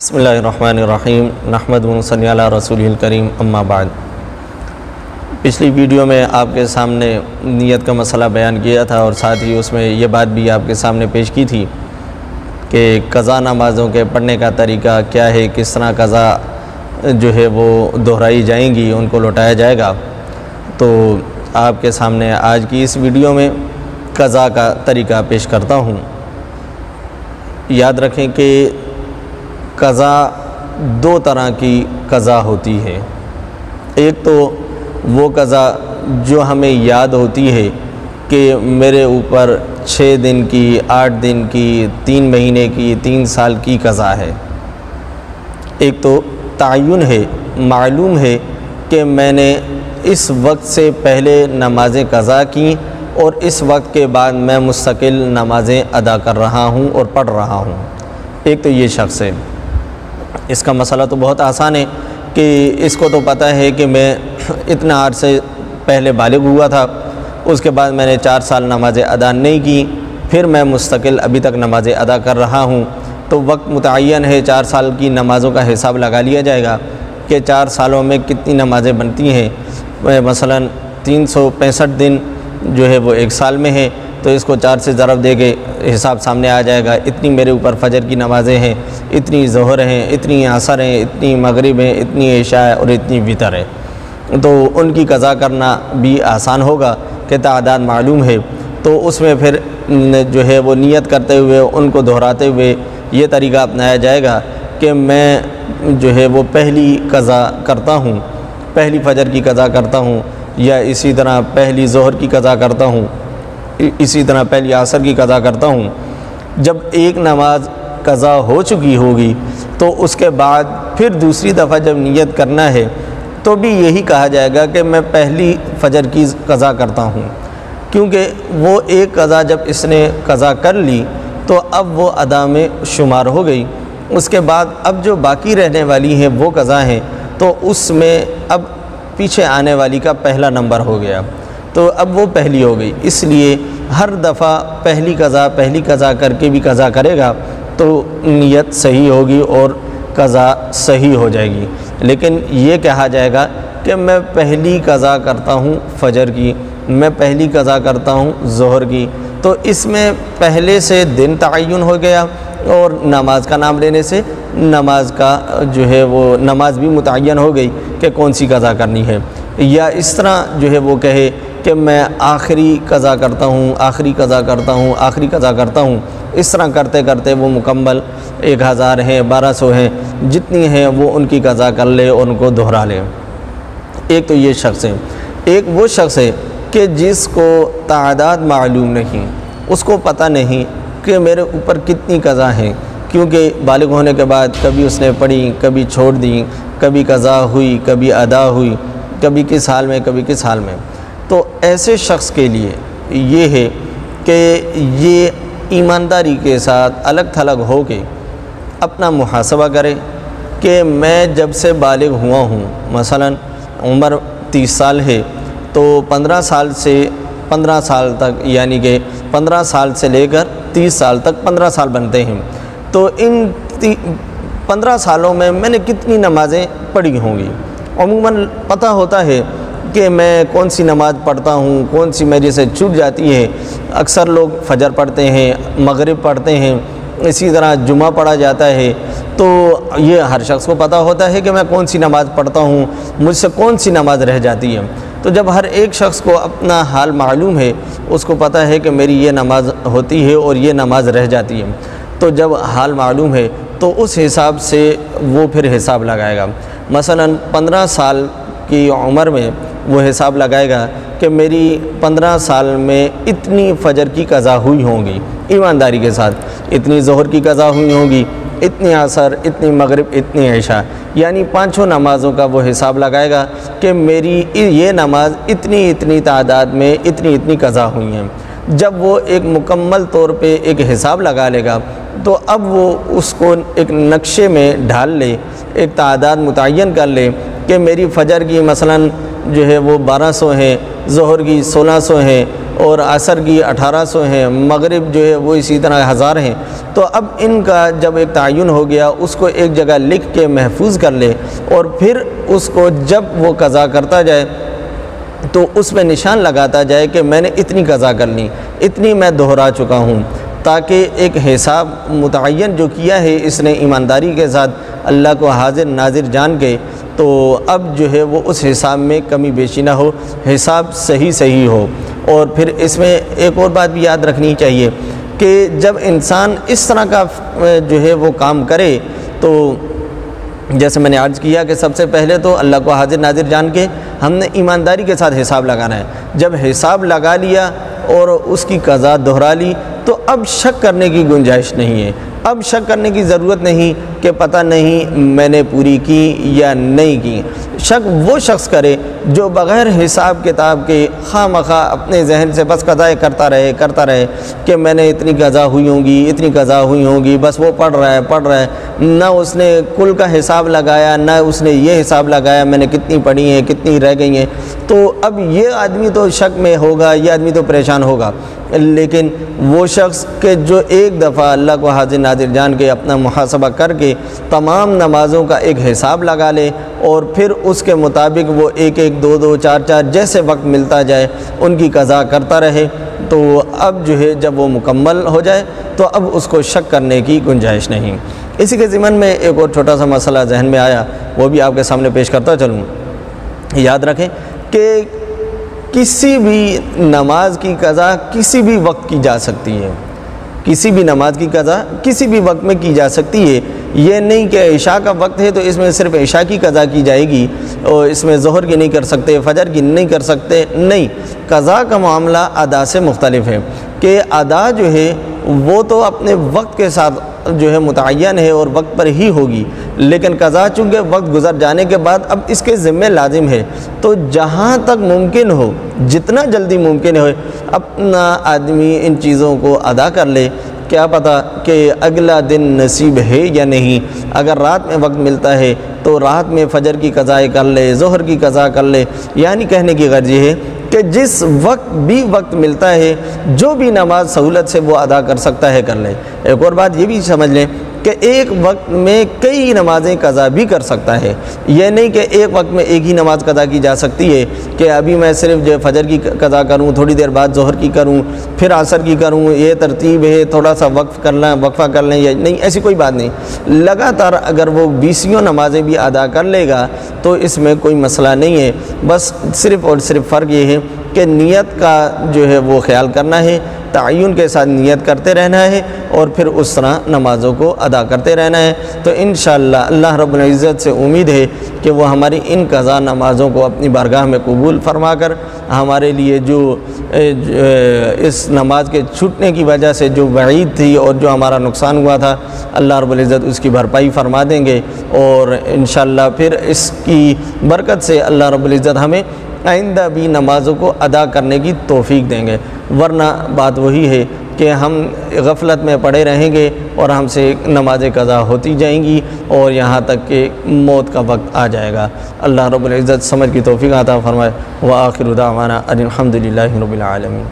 بسم اللہ الرحمن الرحیم نحمدہ و صلی علی رسول الکریم اما بعد۔ پچھلی ویڈیو میں آپ کے سامنے نیت کا مسئلہ بیان کیا تھا اور ساتھ ہی اس میں یہ بات بھی آپ کے سامنے پیش کی تھی کہ قضا نمازوں کے پڑھنے کا طریقہ کیا ہے، کس طرح قضا جو ہے وہ دہرائی جائیں گی، ان کو لوٹایا جائے گا۔ تو آپ کے سامنے آج کی اس ویڈیو میں قضا کا طریقہ پیش کرتا ہوں۔ یاد رکھیں کہ قضا دو طرح کی قضا ہوتی ہے۔ ایک تو وہ قضا جو ہمیں یاد ہوتی ہے کہ میرے اوپر 6 دن کی، 8 دن کی، 3 مہینے کی، 3 سال کی قضا ہے۔ ایک تو تعین ہے، معلوم ہے کہ میں نے اس وقت سے پہلے نمازیں قضا کی اور اس وقت کے بعد میں مستقل نمازیں ادا کر رہا ہوں اور پڑھ رہا ہوں۔ ایک تو یہ شخص ہے۔ اس کا مسئلہ تو بہت آسان ہے کہ اس کو تو پتہ ہے کہ میں اتنا عرصے پہلے بالغ ہوا تھا، اس کے بعد میں نے 4 سال نمازیں ادا نہیں کی، پھر میں مستقل ابھی تک نمازیں ادا کر رہا ہوں۔ تو وقت متعین ہے، 4 سال کی نمازوں کا حساب لگا لیا جائے گا کہ 4 سالوں میں کتنی نمازیں بنتی ہیں۔ مثلا 365 دن جو ہے وہ 1 سال میں ہے، تو اس کو 4 سے ضرب دے کے حساب سامنے آ جائے گا۔ اتنی میرے اوپر فجر کی نمازیں ہیں، اتنی ظہر ہیں، اتنی عصر ہیں، اتنی مغرب ہیں، اتنی عشاء ہے اور اتنی وتر ہے۔ تو ان کی قضا کرنا بھی آسان ہوگا کہ تعداد معلوم ہے۔ تو اس میں پھر جو ہے وہ نیت کرتے ہوئے ان کو دہراتے ہوئے یہ طریقہ اپنایا جائے گا کہ میں جو ہے وہ پہلی قضا کرتا ہوں، پہلی فجر کی قضا کرتا ہوں، یا اسی طرح پہلی ظہر کی قضا کرتا ہوں، اسی طرح پہلی عصر کی قضا کرتا ہوں۔ جب ایک نماز قضا ہو چکی ہوگی تو اس کے بعد پھر دوسری دفعہ جب نیت کرنا ہے تو بھی یہی کہا جائے گا کہ میں پہلی فجر کی قضا کرتا ہوں، کیونکہ وہ ایک قضا جب اس نے قضا کر لی تو اب وہ ادا میں شمار ہو گئی۔ اس کے بعد اب جو باقی رہنے والی ہیں وہ قضا ہیں، تو اس میں اب پیچھے آنے والی کا پہلا نمبر ہو گیا، تو اب وہ پہلی ہو گئی۔ اس لیے ہر دفعہ پہلی قضا کر کے بھی قضا کرے گا تو نیت صحیح ہوگی اور قضا صحیح ہو جائے گی۔ لیکن یہ کہا جائے گا کہ میں پہلی قضا کرتا ہوں فجر کی، میں پہلی قضا کرتا ہوں ظہر کی، تو اس میں پہلے سے دن تعین ہو گیا اور نماز کا نام لینے سے نماز کا جو ہے وہ نماز بھی متعین ہو گئی کہ کون سی قضا کرنی ہے۔ یا اس طرح جو ہے وہ کہے کہ میں آخری قضا کرتا ہوں، آخری قضا کرتا ہوں، آخری قضا کرتا ہوں، اس طرح کرتے کرتے وہ مکمل 1000 ہیں، 1200 ہیں، جتنی ہیں وہ ان کی قضا کر لے اور ان کو دہرا لے۔ ایک تو یہ شخص ہے۔ ایک وہ شخص ہے کہ جس کو تعداد معلوم نہیں، اس کو پتہ نہیں کہ میرے اوپر کتنی قضا ہیں، کیونکہ بالغ ہونے کے بعد کبھی اس نے پڑھی، کبھی چھوڑ دی، کبھی قضا ہوئی، کبھی ادا ہوئی، کبھی کس حال میں، کبھی کس حال میں۔ تو ایسے شخص کے لیے یہ ہے کہ یہ ایمانداری کے ساتھ الگ تھلگ ہو کے اپنا محاسبہ کرے کہ میں جب سے بالغ ہوا ہوں، مثلا عمر 30 سال ہے، تو 15 سال تک، یعنی کہ 15 سال سے لے کر 30 سال تک 15 سال بنتے ہیں، تو ان 15 سالوں میں میں نے کتنی نمازیں پڑھی ہوں گی۔ عموماً پتہ ہوتا ہے کہ میں کون سی نماز پڑھتا ہوں، کون سی میرے سے چھوٹ جاتی ہے۔ اکثر لوگ فجر پڑھتے ہیں، مغرب پڑھتے ہیں، اسی طرح جمعہ پڑھا جاتا ہے، تو یہ ہر شخص کو پتہ ہوتا ہے کہ میں کون سی نماز پڑھتا ہوں، مجھ سے کون سی نماز رہ جاتی ہے۔ تو جب ہر ایک شخص کو اپنا حال معلوم ہے، اس کو پتہ ہے کہ میری یہ نماز ہوتی ہے اور یہ نماز رہ جاتی ہے، تو جب حال معلوم ہے تو اس حساب سے وہ پھر حساب لگائے گا۔ مثلا 15 سال کی عمر میں وہ حساب لگائے گا کہ میری 15 سال میں اتنی فجر کی قضا ہوئی ہوں گی، ایمانداری کے ساتھ اتنی ظہر کی قضا ہوئی ہوں گی، اتنی عصر، اتنی مغرب، اتنی عشاء، یعنی 5 نمازوں کا وہ حساب لگائے گا کہ میری یہ نماز اتنی تعداد میں اتنی قضا ہوئی ہیں۔ جب وہ ایک مکمل طور پہ ایک حساب لگا لے گا تو اب وہ اس کو ایک نقشے میں ڈھال لے، ایک تعداد متعین کر لے کہ میری فجر کی مثلا جو ہے وہ 1200 ہیں، ظہر کی 1600 ہیں اور عصر کی 1800 ہیں، مغرب جو ہے وہ اسی طرح 1000 ہیں۔ تو اب ان کا جب ایک تعین ہو گیا، اس کو ایک جگہ لکھ کے محفوظ کر لے، اور پھر اس کو جب وہ قضا کرتا جائے تو اس میں نشان لگاتا جائے کہ میں نے اتنی قضا کر لی، اتنی میں دہرا چکا ہوں، تاکہ ایک حساب متعین جو کیا ہے اس نے ایمانداری کے ساتھ اللہ کو حاضر ناظر جان کے، تو اب جو ہے وہ اس حساب میں کمی بیشی نہ ہو، حساب صحیح ہو۔ اور پھر اس میں ایک اور بات بھی یاد رکھنی چاہیے کہ جب انسان اس طرح کا جو ہے وہ کام کرے، تو جیسے میں نے عرض کیا کہ سب سے پہلے تو اللہ کو حاضر ناظر جان کے ہم نے ایمانداری کے ساتھ حساب لگانا ہے۔ جب حساب لگا لیا اور اس کی قضا دہرا لی تو اب شک کرنے کی گنجائش نہیں ہے، اب شک کرنے کی ضرورت نہیں کہ پتہ نہیں میں نے پوری کی یا نہیں کی۔ شک وہ شخص کرے جو بغیر حساب کتاب کے خواہ مخواہ اپنے ذہن سے بس قضائیں کرتا رہے کہ میں نے اتنی قضا ہوئی ہوں گی، بس وہ پڑھ رہا ہے، نہ اس نے کل کا حساب لگایا، نہ اس نے یہ حساب لگایا میں نے کتنی پڑھی ہیں، کتنی رہ گئی ہیں۔ تو اب یہ آدمی تو شک میں ہوگا، یہ آدمی تو پریشان ہوگا۔ لیکن وہ شخص کہ جو ایک دفعہ اللہ کو حاضر ناظر جان کے اپنا محاسبہ کر کے تمام نمازوں کا ایک حساب لگا لے، اور پھر اس کے مطابق وہ 1 2 4 جیسے وقت ملتا جائے ان کی قضا کرتا رہے، تو اب جو ہے جب وہ مکمل ہو جائے تو اب اس کو شک کرنے کی گنجائش نہیں۔ اسی کے ضمن میں ایک اور چھوٹا سا مسئلہ ذہن میں آیا، وہ بھی آپ کے سامنے پیش کرتا چلوں۔ یاد رکھیں کہ کسی بھی نماز کی قضا کسی بھی وقت کی جا سکتی ہے، کسی بھی نماز کی قضا کسی بھی وقت میں کی جا سکتی ہے۔ یہ نہیں کہ عشاء کا وقت ہے تو اس میں صرف عشاء کی قضا کی جائے گی، اور اس میں ظہر کی نہیں کر سکتے، فجر کی نہیں کر سکتے، نہیں۔ قضا کا معاملہ ادا سے مختلف ہے کہ ادا جو ہے وہ تو اپنے وقت کے ساتھ جو ہے متعین ہے اور وقت پر ہی ہوگی، لیکن قضا چونکہ وقت گزر جانے کے بعد اب اس کے ذمہ لازم ہے، تو جہاں تک ممکن ہو، جتنا جلدی ممکن ہو، اپنا آدمی ان چیزوں کو ادا کر لے۔ کیا پتہ کہ اگلا دن نصیب ہے یا نہیں، اگر رات میں وقت ملتا ہے تو رات میں فجر کی قضا کر لے، ظہر کی قضا کر لے۔ یعنی کہنے کی غرض یہ ہے کہ جس وقت بھی وقت ملتا ہے جو بھی نماز سہولت سے وہ ادا کر سکتا ہے کر لے۔ ایک اور بات یہ بھی سمجھ لیں کہ ایک وقت میں کئی نمازیں قضا بھی کر سکتا ہے، یہ نہیں کہ ایک وقت میں ایک ہی نماز قضا کی جا سکتی ہے کہ ابھی میں صرف جو فجر کی قضا کروں، تھوڑی دیر بعد ظہر کی کروں، پھر عصر کی کروں، یہ ترتیب ہے، تھوڑا سا وقفہ کر لیں، یا نہیں، ایسی کوئی بات نہیں۔ لگاتار اگر وہ 20 نمازیں بھی ادا کر لے گا تو اس میں کوئی مسئلہ نہیں ہے، بس صرف اور صرف فرق یہ ہے کہ نیت کا جو ہے وہ خیال کرنا ہے، تعین کے ساتھ نیت کرتے رہنا ہے، اور پھر اس طرح نمازوں کو ادا کرتے رہنا ہے۔ تو انشاءاللہ اللہ رب العزت سے امید ہے کہ وہ ہماری ان قضا نمازوں کو اپنی بارگاہ میں قبول فرما کر ہمارے لیے جو اس نماز کے چھوٹنے کی وجہ سے جو وعید تھی اور جو ہمارا نقصان ہوا تھا، اللہ رب العزت اس کی بھرپائی فرما دیں گے، اور انشاءاللہ پھر اس کی برکت سے اللہ رب العزت ہمیں آئندہ بھی نمازوں کو ادا کرنے کی توفیق دیں گے۔ ورنہ بات وہی ہے کہ ہم غفلت میں پڑے رہیں گے اور ہم سے نماز قضا ہوتی جائیں گی، اور یہاں تک کہ موت کا وقت آ جائے گا۔ اللہ رب العزت سمجھ کی توفیق عطا فرمائے۔ وآخر دعوانا ان الحمد للہ رب العالمین۔